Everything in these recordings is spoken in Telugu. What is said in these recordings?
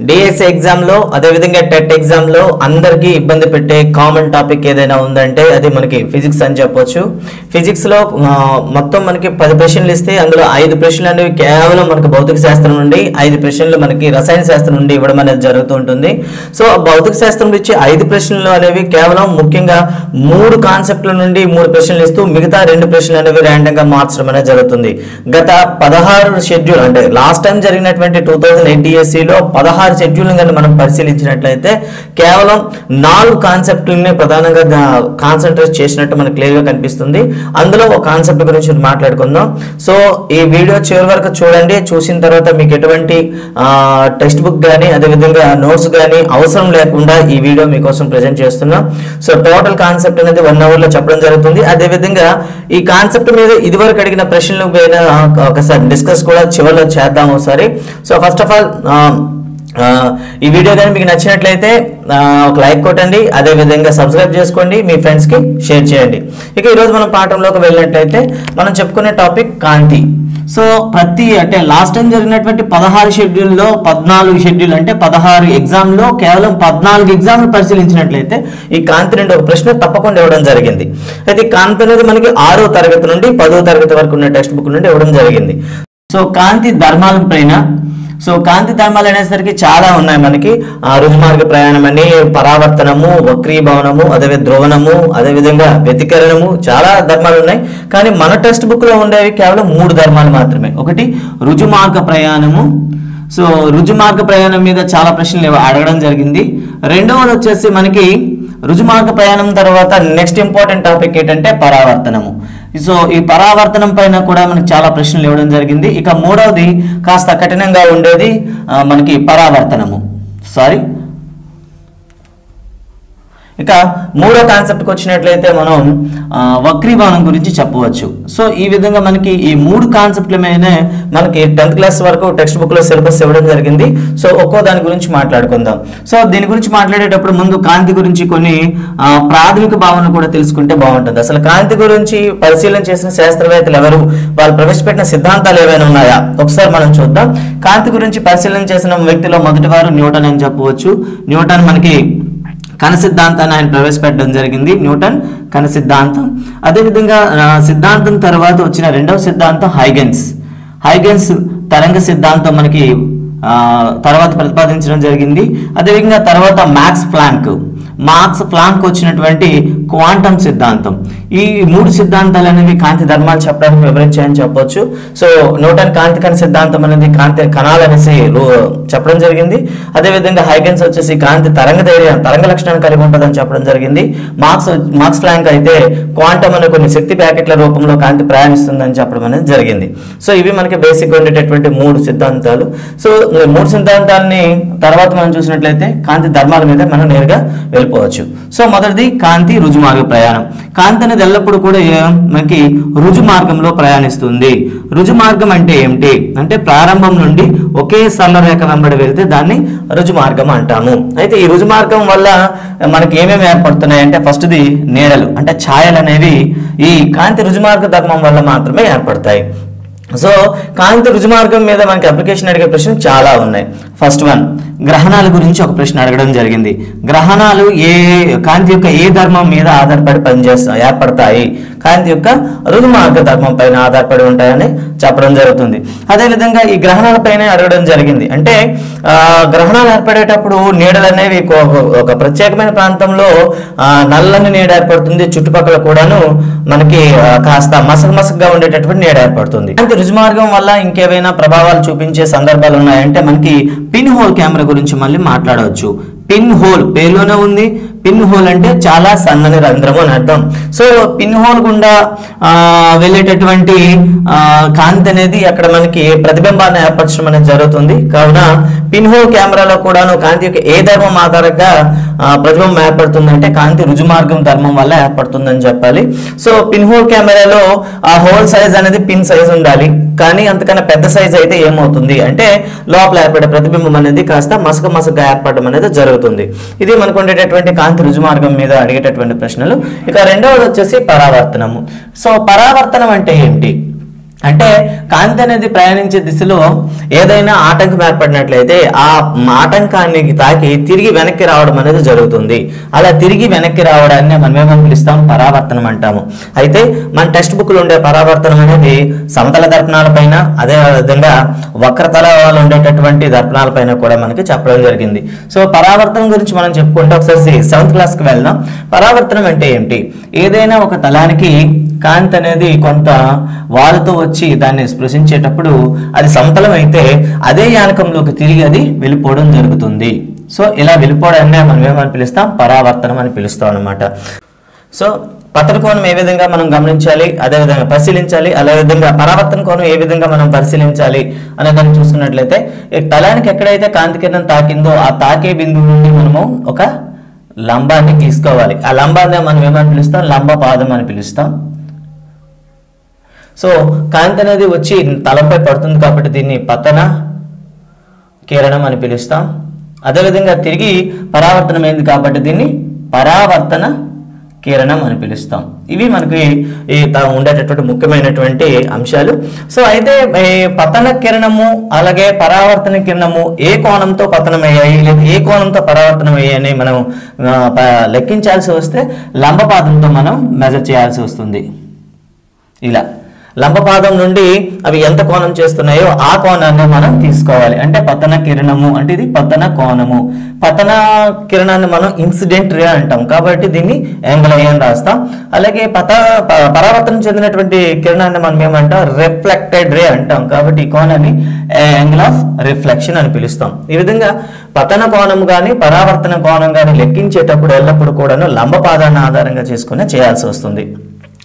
డిఎస్సి ఎగ్జామ్ లో అదే విధంగా టెట్ ఎగ్జామ్ లో అందరికీ ఇబ్బంది పెట్టే కామన్ టాపిక్ ఏదైనా ఉందంటే అది మనకి ఫిజిక్స్ అని చెప్పొచ్చు. ఫిజిక్స్ లో మొత్తం మనకి 10 ప్రశ్నలు ఇస్తే అందులో 5 ప్రశ్నలు అనేవి కేవలం మనకి భౌతిక శాస్త్రం నుండి, 5 ప్రశ్నలు మనకి రసాయన శాస్త్రం నుండి ఇవ్వడం అనేది జరుగుతూ ఉంటుంది. సో భౌతిక శాస్త్రం నుంచి 5 ప్రశ్నలు అనేవి కేవలం ముఖ్యంగా 3 కాన్సెప్ట్ల నుండి 3 ప్రశ్నలు ఇస్తూ మిగతా 2 ప్రశ్నలు అనేవి ర్యాండమ్ గా మార్చడం అనేది జరుగుతుంది. గత 16 షెడ్యూల్ అంటే లాస్ట్ టైం జరిగినటువంటి 2008 డిఎస్సి లో 16 షెడ్యూల్ మనం పరిశీలించినట్లయితే కేవలం 4 కాన్సెప్ట్లని ప్రధానంగా కాన్సన్ట్రేట్ చేసినట్టు మనకు క్లియర్ గా కనిపిస్తుంది. అందులో ఒక కాన్సెప్ట్ గురించి మాట్లాడుకుందాం. సో ఈ వీడియో చివరి వరకు చూడండి. చూసిన తర్వాత మీకు ఎటువంటి టెక్స్ట్ బుక్ కానీ అదే విధంగా నోట్స్ కానీ అవసరం లేకుండా ఈ వీడియో మీకోసం ప్రెజెంట్ చేస్తున్నాం. సో టోటల్ కాన్సెప్ట్ అనేది 1 అవర్ లో చెప్పడం జరుగుతుంది. అదే విధంగా ఈ కాన్సెప్ట్ మీద ఇదివరకు అడిగిన ప్రశ్నలు మీద ఒకసారి డిస్కస్ కూడా చివరిలో చేద్దాం ఒకసారి. సో ఫస్ట్ ఆఫ్ ఆల్ ఈ వీడియో కానీ మీకు నచ్చినట్లయితే ఒక లైక్ కొట్టండి, అదే విధంగా సబ్స్క్రైబ్ చేసుకోండి, మీ ఫ్రెండ్స్ కి షేర్ చేయండి. ఇక ఈరోజు మనం పాఠంలోకి వెళ్ళినట్లయితే మనం చెప్పుకునే టాపిక్ కాంతి. సో అంటే లాస్ట్ టైం జరిగినటువంటి 16 షెడ్యూల్లో 14 షెడ్యూల్ అంటే 16 ఎగ్జామ్ లో కేవలం 14 ఎగ్జామ్లు పరిశీలించినట్లయితే ఈ కాంతి నుండి ఒక ప్రశ్న తప్పకుండా ఇవ్వడం జరిగింది. అయితే కాంతి అనేది మనకి 6వ తరగతి నుండి 10వ తరగతి వరకు ఉన్న టెక్స్ట్ బుక్ నుండి ఇవ్వడం జరిగింది. సో కాంతి ధర్మాల పైన కాంతి ధర్మాలు అనేసరికి చాలా ఉన్నాయి మనకి. రుజుమార్గ ప్రయాణం అని, పరావర్తనము, వక్రీభవనము, అదే ధ్రువణము, అదే విధంగా వ్యతికరణము, చాలా ధర్మాలు ఉన్నాయి. కానీ మన టెక్స్ట్ బుక్ లో ఉండేవి కేవలం 3 ధర్మాలు మాత్రమే. ఒకటి రుజుమార్గ ప్రయాణము. సో రుజుమార్గ ప్రయాణం మీద చాలా ప్రశ్నలు అడగడం జరిగింది. రెండవది వచ్చేసి మనకి రుజుమార్గ ప్రయాణం తర్వాత నెక్స్ట్ ఇంపార్టెంట్ టాపిక్ ఏంటంటే పరావర్తనము. సో ఈ పరావర్తనం పైన కూడా మనకి చాలా ప్రశ్నలు ఇవ్వడం జరిగింది. ఇక మూడవది కాస్త కఠినంగా ఉండేది మనకి పరావర్తనము. ఇక మూడో కాన్సెప్ట్కి వచ్చినట్లయితే మనం వక్రీభవనం గురించి చెప్పవచ్చు. సో ఈ విధంగా మనకి ఈ 3 కాన్సెప్ట్ల మీదనే మనకి 10th క్లాస్ వరకు టెక్స్ట్ బుక్ లో సిలబస్ ఇవ్వడం జరిగింది. సో ఒక్కో దాని గురించి మాట్లాడుకుందాం. సో దీని గురించి మాట్లాడేటప్పుడు ముందు కాంతి గురించి కొన్ని ప్రాథమిక భావనలు కూడా తెలుసుకుంటే బాగుంటుంది. అసలు కాంతి గురించి పరిశీలన చేసిన శాస్త్రవేత్తలు ఎవరు, వాళ్ళు ప్రవేశపెట్టిన సిద్ధాంతాలు ఏవైనా ఉన్నాయా ఒకసారి మనం చూద్దాం. కాంతి గురించి పరిశీలన చేసిన వ్యక్తిలో మొదటి వారు న్యూటన్ అని చెప్పవచ్చు. న్యూటన్ మనకి కణ సిద్ధాంతాన్ని ఆయన ప్రవేశపెట్టడం జరిగింది. న్యూటన్ కణ సిద్ధాంతం. అదేవిధంగా సిద్ధాంతం తర్వాత వచ్చిన రెండవ సిద్ధాంతం హైగెన్స్ తరంగ సిద్ధాంతం మనకి తర్వాత ప్రతిపాదించడం జరిగింది. అదేవిధంగా తర్వాత మాక్స్ ప్లాంక్ వచ్చినటువంటి క్వాంటం సిద్ధాంతం. ఈ 3 సిద్ధాంతాలు అనేవి కాంతి ధర్మాలు చెప్పడానికి వివరించాయని చెప్పొచ్చు. సో న్యూటన్ కాంతి కణ సిద్ధాంతం అనేది కాంతి కణాలు అనేసి చెప్పడం జరిగింది. అదేవిధంగా హైగెన్స్ వచ్చేసి కాంతి తరంగ లక్షణాన్ని కలిగి ఉంటుందని చెప్పడం జరిగింది. మాక్స్ ప్లాంక్ అయితే క్వాంటం అనే కొన్ని శక్తి ప్యాకెట్ల రూపంలో కాంతి ప్రయాణిస్తుందని చెప్పడం అనేది జరిగింది. సో ఇవి మనకి బేసిక్ గా ఉండేటటువంటి 3 సిద్ధాంతాలు. సో 3 సిద్ధాంతాలని తర్వాత మనం చూసినట్లయితే కాంతి ధర్మాల మీద మనం నేరుగా వెళ్ళిపోవచ్చు. సో మొదటిది కాంతి రుజుమార్గ ప్రయాణం. కాంతి అనేది ఎల్లప్పుడూ కూడా మనకి రుజు మార్గంలో ప్రయాణిస్తుంది. రుజు మార్గం అంటే ఏమిటి అంటే ప్రారంభం నుండి ఒకే సరళ రేఖ వెంబడి వెళ్తే దాన్ని రుజు మార్గం అంటాము. అయితే ఈ రుజు మార్గం వల్ల మనకి ఏమేమి ఏర్పడుతున్నాయి అంటే ఫస్ట్ది నీడలు అంటే ఛాయలు అనేవి ఈ కాంతి రుజుమార్గ ధర్మం వల్ల మాత్రమే ఏర్పడతాయి. సో కాంతి రుజుమార్గం మీద మనకి అప్లికేషన్ అడిగే ప్రశ్నలు చాలా ఉన్నాయి. ఫస్ట్ వన్ గ్రహణాల గురించి ఒక ప్రశ్న అడగడం జరిగింది. గ్రహణాలు కాంతి యొక్క ఏ ధర్మం మీద ఆధారపడి ఏర్పడతాయి? కాంతి యొక్క రుజుమార్గ ధర్మం పైన ఆధారపడి ఉంటాయని చెప్పడం జరుగుతుంది. అదేవిధంగా ఈ గ్రహణాల పైన అడగడం జరిగింది. అంటే గ్రహణాలు ఏర్పడేటప్పుడు నీడలు అనేవి ఒక ప్రత్యేకమైన ప్రాంతంలో నల్లని నీడ ఏర్పడుతుంది. చుట్టుపక్కల కూడాను మనకి కాస్త మసకగా ఉండేటటువంటి నీడ ఏర్పడుతుంది. రుజుమార్గం వల్ల ఇంకేమైనా ప్రభావాలు చూపించే సందర్భాలు ఉన్నాయంటే మనకి పిన్ హోల్ కెమెరా గురించి మళ్ళీ మాట్లాడవచ్చు. పిన్ హోల్ పేరులోనే ఉంది. పిన్ హోల్ అంటే చాలా సన్నని రంధ్రము అని అర్థం. సో పిన్ హోల్ గుండా వెళ్ళేటటువంటి కాంతి అనేది అక్కడ మనకి ప్రతిబింబాన్ని ఏర్పరచడం అనేది జరుగుతుంది. కావున పిన్ హోల్ కెమెరాలో కూడాను కాంతి యొక్క ఏ ధర్మం ఆధారంగా ప్రతిబింబం ఏర్పడుతుందంటే కాంతి రుజుమార్గం ధర్మం వల్ల ఏర్పడుతుందని చెప్పాలి. సో పిన్ హోల్ కెమెరాలో ఆ హోల్ సైజ్ అనేది పిన్ సైజ్ ఉండాలి. కానీ అంతకన్నా పెద్ద సైజ్ అయితే ఏమవుతుంది అంటే లోపల ఏర్పడే ప్రతిబింబం అనేది కాస్త మసకగా ఏర్పడడం అనేది జరుగుతుంది. ఇది మనకు ఉండేటటువంటి కాంతి రుజుమార్గం మీద అడిగేటటువంటి ప్రశ్నలు. ఇక రెండవది వచ్చేసి పరావర్తనము. సో పరావర్తనం అంటే ఏంటి అంటే కాంతి అనేది ప్రయాణించే దిశలో ఏదైనా ఆటంకం ఏర్పడినట్లయితే ఆ ఆటంకాన్ని తాకి తిరిగి వెనక్కి రావడం అనేది జరుగుతుంది. అలా తిరిగి వెనక్కి రావడాన్ని మనం ఏమని పిలుస్తాం, పరావర్తనం అంటాము. అయితే మన టెక్స్ట్ బుక్లో ఉండే పరావర్తనం అనేది సమతల దర్పణాల పైన, అదే విధంగా వక్రతలాలు ఉండేటటువంటి దర్పణాల పైన కూడా మనకి చెప్పడం జరిగింది. సో పరావర్తనం గురించి మనం చెప్పుకుంటే ఒకసారి 7th క్లాస్కి వెళ్దాం. పరావర్తనం అంటే ఏంటి, ఏదైనా ఒక తలానికి కాంతి అనేది కొంత వాలుతో వచ్చి దాన్ని స్పృశించేటప్పుడు అది సమతలం అయితే అదే యానకంలోకి తిరిగి అది వెళ్ళిపోవడం జరుగుతుంది. సో ఇలా వెళ్ళిపోవడాన్ని మనం ఏమని పిలుస్తాం, పరావర్తనం అని పిలుస్తాం అన్నమాట. సో పతన కోణం ఏ విధంగా మనం గమనించాలి, అదే విధంగా పరిశీలించాలి, అదే విధంగా పరావర్తన కోణం ఏ విధంగా మనం పరిశీలించాలి అనే దాన్ని చూసుకున్నట్లయితే తలానికి ఎక్కడైతే కాంతి కిరణం తాకిందో ఆ తాకే బిందువు నుండి మనము ఒక లంబాన్ని తీసుకోవాలి. ఆ లంబాన్ని మనం ఏమని పిలుస్తాం, లంబ పాదం అని పిలుస్తాం. సో కాంతి అనేది వచ్చి తలంపై పడుతుంది కాబట్టి దీన్ని పతన కిరణం అని పిలుస్తాం. అదేవిధంగా తిరిగి పరావర్తనం అయింది కాబట్టి దీన్ని పరావర్తన కిరణం అని పిలుస్తాం. ఇవి మనకి ఉండేటటువంటి ముఖ్యమైనటువంటి అంశాలు. సో అయితే పతన కిరణము అలాగే పరావర్తన కిరణము ఏ కోణంతో పతనమయ్యాయి లేదా ఏ కోణంతో పరావర్తనం అయ్యాయని మనం లెక్కించాల్సి వస్తే లంబపాదంతో మనం మెజర్ చేయాల్సి వస్తుంది. ఇలా లంబపాదం నుండి అవి ఎంత కోణం చేస్తున్నాయో ఆ కోణాన్ని మనం తీసుకోవాలి. అంటే పతన కిరణము అంటే ఇది పతన కోణము. పతన కిరణాన్ని మనం ఇన్సిడెంట్ రే అంటాం కాబట్టి దీన్ని యాంగిల్ ఐ అని రాస్తాం. అలాగే పరావర్తనం చెందినటువంటి కిరణాన్ని మనం ఏమంటాం, రిఫ్లెక్టెడ్ రే అంటాం కాబట్టి ఈ కోణాన్ని యాంగిల్ ఆఫ్ రిఫ్లెక్షన్ అని పిలుస్తాం. ఈ విధంగా పతన కోణం కానీ పరావర్తన కోణం కానీ లెక్కించేటప్పుడు ఎల్లప్పుడూ కూడాను లంబపాదాన్ని ఆధారంగా చేసుకుని చేయాల్సి వస్తుంది.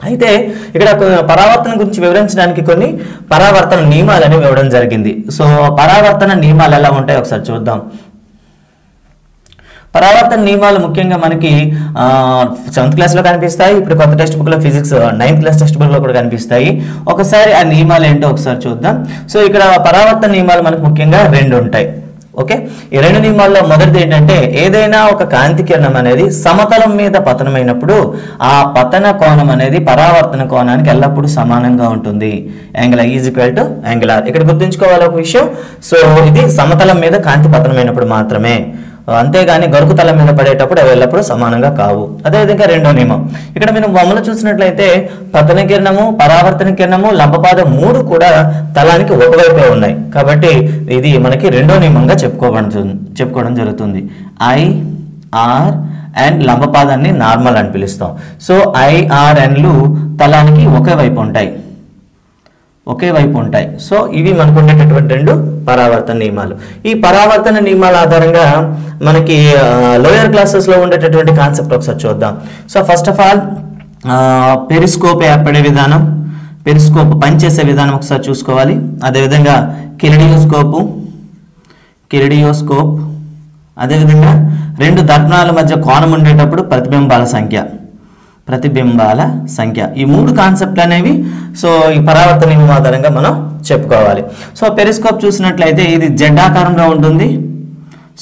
అయితే ఇక్కడ పరావర్తన గురించి వివరించడానికి కొన్ని పరావర్తన నియమాలు అనేవి ఇవ్వడం జరిగింది. సో పరావర్తన నియమాలు ఎలా ఉంటాయో ఒకసారి చూద్దాం. పరావర్తన నియమాలు ముఖ్యంగా మనకి 7th క్లాస్లో కనిపిస్తాయి. ఇప్పుడు కొత్త టెక్స్ట్ బుక్లో ఫిజిక్స్ 9th క్లాస్ టెక్స్ట్ బుక్లో కూడా కనిపిస్తాయి. ఒకసారి ఆ నియమాలు ఏంటో ఒకసారి చూద్దాం. సో ఇక్కడ పరావర్తన నియమాలు మనకు ముఖ్యంగా 2 ఉంటాయి. ఓకే, ఈ 2 నియమాల్లో మొదటిది ఏంటంటే ఏదైనా ఒక కాంతి కిరణం అనేది సమతలం మీద పతనమైనప్పుడు ఆ పతన కోణం అనేది పరావర్తన కోణానికి ఎల్లప్పుడూ సమానంగా ఉంటుంది. Angle I is equal to angle r. ఇక్కడ గుర్తుంచుకోవాలి ఒక విషయం. సో ఇది సమతలం మీద కాంతి పతనమైనప్పుడు మాత్రమే, అంతేగాని గరుకు తలం మీద పడేటప్పుడు అవి ఎల్లప్పుడూ సమానంగా కావు. అదేవిధంగా రెండో నియమం, ఇక్కడ మనం బొమ్మలు చూసినట్లయితే పతన కిరణము, పరావర్తన కిరణము, లంబపాదం 3 కూడా తలానికి ఒకవైపే ఉన్నాయి కాబట్టి ఇది మనకి రెండో నియమంగా చెప్పుకోవడం జరుగుతుంది. ఐఆర్ అండ్ లంబపాదాన్ని నార్మల్ అని పిలుస్తాం. సో ఐఆర్ఎన్లు తలానికి ఒకే వైపు ఉంటాయి. సో ఇవి మనకు ఉండేటటువంటి 2 పరావర్తన నియమాలు. ఈ పరావర్తన నియమాల ఆధారంగా మనకి లోయర్ క్లాసెస్లో ఉండేటటువంటి కాన్సెప్ట్ ఒకసారి చూద్దాం. So first of all periscope ఏర్పడే విధానం, పెరిస్కోప్ పనిచేసే విధానం ఒకసారి చూసుకోవాలి. అదేవిధంగా కెలిడియోస్కోప్, అదేవిధంగా 2 దర్పణాల మధ్య కోణం ఉండేటప్పుడు ప్రతిబింబాల సంఖ్య ఈ 3 కాన్సెప్ట్లు అనేవి సో ఈ పరావర్తన నియమం ఆధారంగా మనం చెప్పుకోవాలి. సో పెరిస్కోప్ చూసినట్లయితే ఇది జెడ్ ఆకారంలో ఉంటుంది.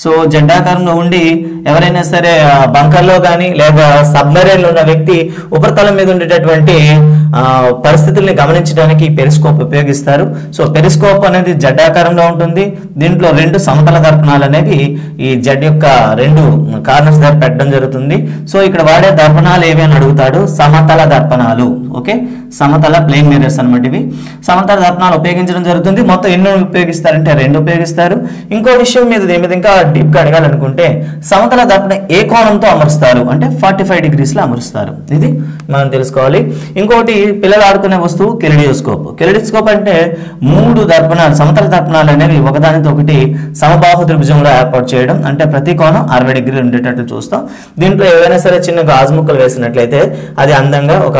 సో జెడ్ ఆకారంలో ఉండి ఎవరైనా సరే బంకర్లో కానీ లేదా సబ్మెరైన్లో ఉన్న వ్యక్తి ఉపరితలం మీద ఉండేటటువంటి పరిస్థితుల్ని గమనించడానికి పెరిస్కోప్ ఉపయోగిస్తారు. సో పెరిస్కోప్ అనేది జెడ్ ఆకారంలో ఉంటుంది. దీంట్లో 2 సమతల దర్పణాలు అనేవి ఈ జెడ్ యొక్క 2 కార్నర్స్ దగ్గర పెట్టడం జరుగుతుంది. సో ఇక్కడ వాడే దర్పణాలు ఏవి అని అడుగుతాడు, సమతల దర్పణాలు. ఓకే, సమతల ప్లేన్ మిర్రర్స్ అన్నమాట. ఇవి సమతల దర్పణాలు ఉపయోగించడం జరుగుతుంది. మొత్తం ఎన్ని ఉపయోగిస్తారంటే 2 ఉపయోగిస్తారు. ఇంకో విషయం మీద ఇంకా డీప్ గా అడగాలనుకుంటే సమతల దర్పణ ఏ కోణంతో అమరుస్తారు అంటే 45 డిగ్రీస్లో అమరుస్తారు. ఇది మనం తెలుసుకోవాలి. ఇంకోటి పిల్లలు ఆడుకునే వస్తువు కెలిడియోస్కోప్ అంటే 3 దర్పణాలు, సమతల దర్పణాలు అనేవి ఒకదానితో ఒకటి సమబాహు త్రిభుజంలో ఏర్పాటు చేయడం, అంటే ప్రతి కోణం 60 డిగ్రీలు ఉండేటట్లు చూస్తాం. దీంట్లో ఏవైనా సరే చిన్న గాజు ముక్కలు వేసినట్లయితే అది అందంగా ఒక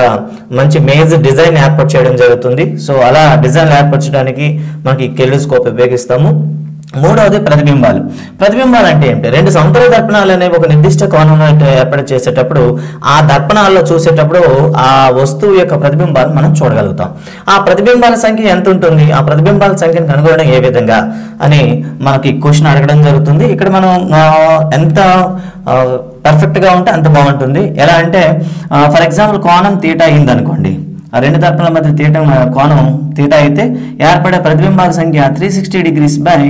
మంచి మేజ్ డిజైన్ ఏర్పాటు చేయడం జరుగుతుంది. సో అలా డిజైన్ ఏర్పరచడానికి మనకి కెలిడియోస్కోప్ ఉపయోగిస్తాము. మూడవది ప్రతిబింబాలు. ప్రతిబింబాలు అంటే ఏంటి? రెండు సమతల దర్పణాలు అనేవి ఒక నిర్దిష్ట కోణంలో ఏర్పాటు చేసేటప్పుడు ఆ దర్పణాల్లో చూసేటప్పుడు ఆ వస్తువు యొక్క ప్రతిబింబాలు మనం చూడగలుగుతాం. ఆ ప్రతిబింబాల సంఖ్య ఎంత ఉంటుంది, ఆ ప్రతిబింబాల సంఖ్యను కనుగొనడం ఏ విధంగా అని మనకి క్వశ్చన్ అడగడం జరుగుతుంది. ఇక్కడ మనం ఎంత పర్ఫెక్ట్గా ఉంటే అంత బాగుంటుంది. ఎలా అంటే ఫర్ ఎగ్జాంపుల్ కోణం తీటా అయింది అనుకోండి, ఆ రెండు దర్పణాల మధ్య కోణం తీటా అయితే ఏర్పడే ప్రతిబింబాల సంఖ్య 360 degrees బై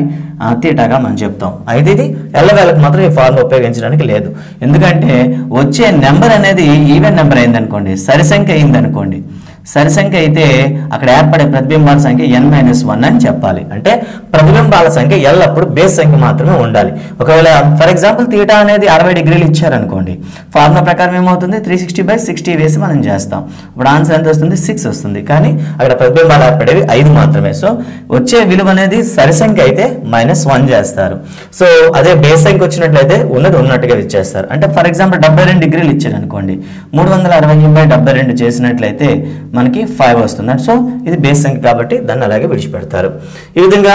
తీటాగా మనం చెప్తాం. అయితే ఇది ఎల్లవేళకు మాత్రం ఈ ఫార్ములా ఉపయోగించడానికి లేదు. ఎందుకంటే వచ్చే నెంబర్ అనేది ఈవెన్ నెంబర్ అయింది అనుకోండి, సరి సంఖ్య అయింది అనుకోండి, సరి సంఖ్య అయితే అక్కడ ఏర్పడే ప్రతిబింబాల సంఖ్య n-1 అని చెప్పాలి. అంటే ప్రతిబింబాల సంఖ్య ఎల్లప్పుడు బేస్ సంఖ్య మాత్రమే ఉండాలి. ఒకవేళ ఫర్ ఎగ్జాంపుల్ తీటా అనేది 60 degrees ఇచ్చారనుకోండి, ఫార్ములా ప్రకారం ఏమవుతుంది 360/60 వేసి మనం చేస్తాం. ఇప్పుడు ఆన్సర్ ఎంత వస్తుంది? 6 వస్తుంది. కానీ అక్కడ ప్రతిబింబాలు ఏర్పడేవి 5 మాత్రమే. సో వచ్చే విలువ అనేది సరి సంఖ్య అయితే -1 చేస్తారు. సో అదే బేస్ సంఖ్య వచ్చినట్లయితే ఉన్నది ఉన్నట్టుగా ఇచ్చేస్తారు. అంటే ఫర్ ఎగ్జాంపుల్ 72 degrees ఇచ్చారు అనుకోండి, 360/72 చేసినట్లయితే మనకి 5 వస్తుంది. సో ఇది బేస్ సంఖ్య కాబట్టి దాన్ని అలాగే విడిచిపెడతారు. ఈ విధంగా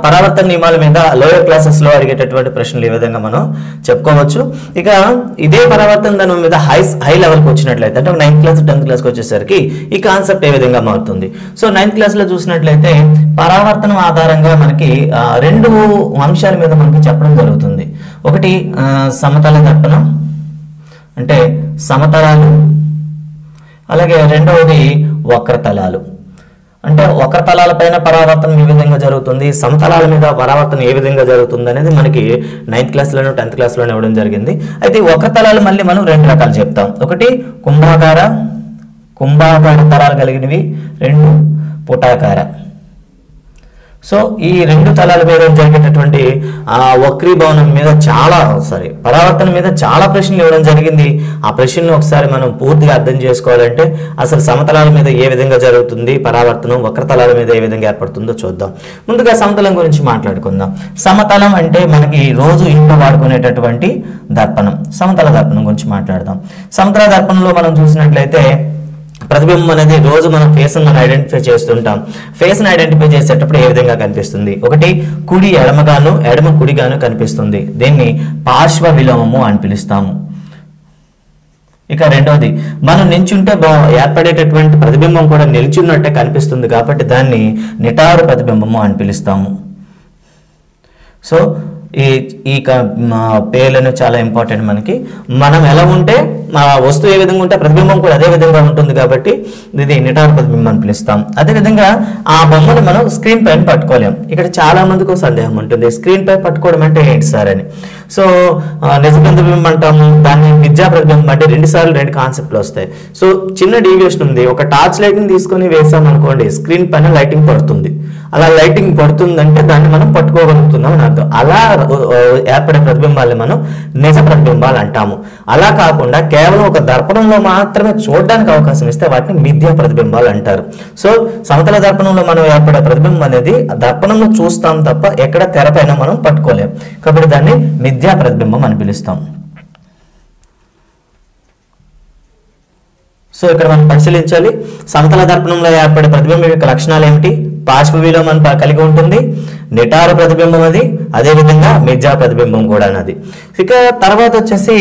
పరావర్తన నియమాల మీద లోయర్ క్లాసెస్ లో అడిగేటటువంటి ప్రశ్నలు ఈ విధంగా మనం చెప్పుకోవచ్చు. ఇక ఇదే పరావర్తన ధనం మీద హై లెవెల్కి వచ్చినట్లయితే అంటే 9th క్లాస్ 10th క్లాస్కి వచ్చేసరికి ఈ కాన్సెప్ట్ ఏ విధంగా మారుతుంది. సో 9th క్లాస్ లో చూసినట్లయితే పరావర్తనం ఆధారంగా మనకి 2 అంశాల మీద మనకి చెప్పడం జరుగుతుంది. ఒకటి సమతల దర్పణం అంటే సమతలాలు, అలాగే రెండవది వక్రతలాలు అంటే వక్రతలాల పైన పరావర్తనం ఏ విధంగా జరుగుతుంది, సమతలాల మీద పరావర్తనం ఏ విధంగా జరుగుతుంది అనేది మనకి 9th క్లాస్లోనూ 10th క్లాస్లోనే ఇవ్వడం జరిగింది. అయితే వక్రతలాలు మళ్ళీ మనం 2 రకాలు చెప్తాం. ఒకటి కుంభాకార తలాలు కలిగినవి, 2 పుటాకార. సో ఈ 2 తలాల మీద జరిగేటటువంటి వక్రీభవనం మీద పరావర్తనం మీద చాలా ప్రశ్నలు ఇవ్వడం జరిగింది. ఆ ప్రశ్నలు ఒకసారి మనం పూర్తిగా అర్థం చేసుకోవాలంటే అసలు సమతలాల మీద ఏ విధంగా జరుగుతుంది పరావర్తనం, వక్రతలాల మీద ఏ విధంగా ఏర్పడుతుందో చూద్దాం. ముందుగా సమతలం గురించి మాట్లాడుకుందాం. సమతలం అంటే మనకి రోజు ఇంట్లో వాడుకునేటటువంటి దర్పణం. సమతల దర్పణం గురించి మాట్లాడదాం. సమతల దర్పణంలో మనం చూసినట్లయితే ప్రతిబింబం అనేది రోజు మనం ఫేస్ మనం ఐడెంటిఫై చేస్తుంటాం. ఫేస్ ని ఐడెంటిఫై చేసేటప్పుడు ఏ విధంగా కనిపిస్తుంది? ఒకటి కుడి ఎడమగాను, ఎడమ కుడిగాను కనిపిస్తుంది. దీన్ని పార్శ్వ విలోమము అని పిలుస్తాము. ఇక రెండవది మనం నిల్చుంటే ఏర్పడేటటువంటి ప్రతిబింబం కూడా నిల్చున్నట్టే కనిపిస్తుంది కాబట్టి దాన్ని నిటారు ప్రతిబింబము అని పిలుస్తాము. సో ఈ పేర్లను చాలా ఇంపార్టెంట్. మనకి మనం ఎలా ఉంటే మా వస్తువు ఏ విధంగా ఉంటే ప్రతిబింబం కూడా అదే విధంగా ఉంటుంది కాబట్టి ఇది నిటారు ప్రతిబింబం అని పిలుస్తాం. అదేవిధంగా ఆ బొమ్మను మనం స్క్రీన్ పైన పట్టుకోలేం. ఇక్కడ చాలా మందికి సందేహం ఉంటుంది, స్క్రీన్ పై పట్టుకోవడం అంటే ఏంటి సార్ అని. సో నిజ ప్రతిబింబం అంటాము, దాన్ని మిథ్యా ప్రతిబింబం అంటే 2 సార్లు 2 కాన్సెప్ట్లు వస్తాయి. సో చిన్న డీవియేషన్ ఉంది. ఒక టార్చ్ లైటింగ్ తీసుకొని వేసాం అనుకోండి, స్క్రీన్ పైన లైటింగ్ పడుతుంది. అలా లైటింగ్ పడుతుందంటే దాన్ని మనం పట్టుకోగలుగుతున్నాం అని అర్థం. అలా ఏర్పడే ప్రతిబింబాలని మనం నిజ ప్రతిబింబాలు అంటాము. అలా కాకుండా కేవలం ఒక దర్పణంలో మాత్రమే చూడడానికి అవకాశం ఇస్తే వాటిని మిథ్యా ప్రతిబింబాలు అంటారు. సో సమతల దర్పణంలో మనం ఏర్పడే ప్రతిబింబం అనేది దర్పణంలో చూస్తాం తప్ప ఎక్కడ తెరపైన మనం పట్టుకోలేం కాబట్టి దాన్ని మిథ్యా ప్రతిబింబం అని పిలుస్తాం. సో ఇక్కడ మనం పరిశీలించాలి, సమతల దర్పణంలో ఏర్పడే ప్రతిబింబం యొక్క లక్షణాలు ఏమిటి? పార్శ్వ విలోమం కలిగి ఉంటుంది, నిటారు ప్రతిబింబం అది, అదేవిధంగా మిథ్యా ప్రతిబింబం కూడా అన్నది. ఇక తర్వాత వచ్చేసి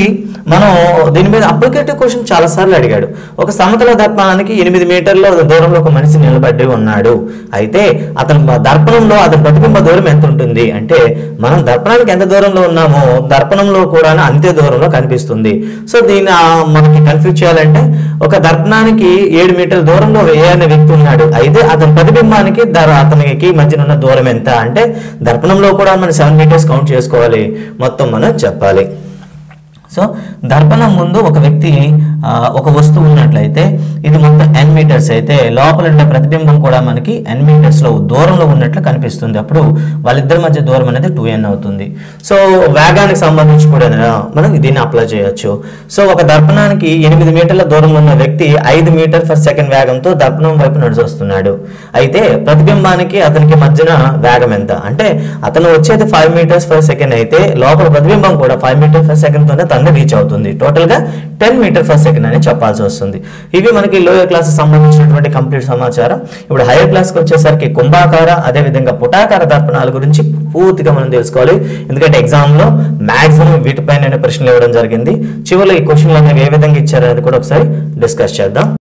మనం దీని మీద అప్లికేటివ్ క్వశ్చన్ చాలా సార్లు అడిగాడు. ఒక సమతల దర్పణానికి 8 మీటర్ల దూరంలో ఒక మనిషి నిలబడి ఉన్నాడు. అయితే అతను దర్పణంలో అతని ప్రతిబింబ దూరం ఎంత ఉంటుంది అంటే మనం దర్పణానికి ఎంత దూరంలో ఉన్నామో దర్పణంలో కూడా అంతే దూరంలో కనిపిస్తుంది. సో దీన్ని మనకి కన్ఫ్యూజ్ చేయాలంటే ఒక దర్పణానికి 7 మీటర్ల దూరంలో ఏ అనే వ్యక్తి ఉన్నాడు. అయితే అతని ప్రతిబింబానికి అతనికి మధ్యన ఉన్న దూరం ఎంత అంటే దర్పణంలో కూడా మనం 7 మీటర్స్ కౌంట్ చేసుకోవాలి, మొత్తం మనం చెప్పాలి. సో దర్పణం ముందు ఒక వ్యక్తి ఒక వస్తువు ఉన్నట్లయితే ఇది మొత్తం n మీటర్స్ అయితే లోపల ఉండే ప్రతిబింబం కూడా మనకి n మీటర్స్ లో దూరంలో ఉన్నట్లు కనిపిస్తుంది. అప్పుడు వాళ్ళిద్దరి మధ్య దూరం అనేది 2n అవుతుంది. సో వేగానికి సంబంధించి కూడా మనం దీన్ని అప్లై చేయొచ్చు. సో ఒక దర్పణానికి 8 మీటర్ల దూరంలో ఉన్న వ్యక్తి 5 మీటర్ పర్ సెకండ్ వేగంతో దర్పణం వైపు నడిచొస్తున్నాడు. అయితే ప్రతిబింబానికి అతనికి మధ్యన వేగం ఎంత అంటే అతను వచ్చేది 5 మీటర్స్ పర్ సెకండ్ అయితే లోపల ప్రతిబింబం కూడా 5 మీటర్స్ పర్ సెకండ్ తోనే తను దూరాన్ని రీచ్ అవుతుంది. టోటల్ గా 10 మీటర్ పర్ సెకండ్ అని చెప్పాల్సి వస్తుంది. ఇవి మనకి లోయర్ క్లాస్ సంబంధించినటువంటి కంప్లీట్ సమాచారం. ఇప్పుడు హైయర్ క్లాస్ కి వచ్చేసరికి కుంభాకార అదే విధంగా పుటాకార దర్పణాల గురించి పూర్తిగా మనం తెలుసుకోవాలి. ఎందుకంటే ఎగ్జామ్ లో మాక్సిమం వీటిపైన ప్రశ్నలు ఇవ్వడం జరిగింది. చివరిలో ఈ క్వశ్చన్లు అనేవి ఏ విధంగా ఇచ్చారనేది కూడా ఒకసారి డిస్కస్ చేద్దాం.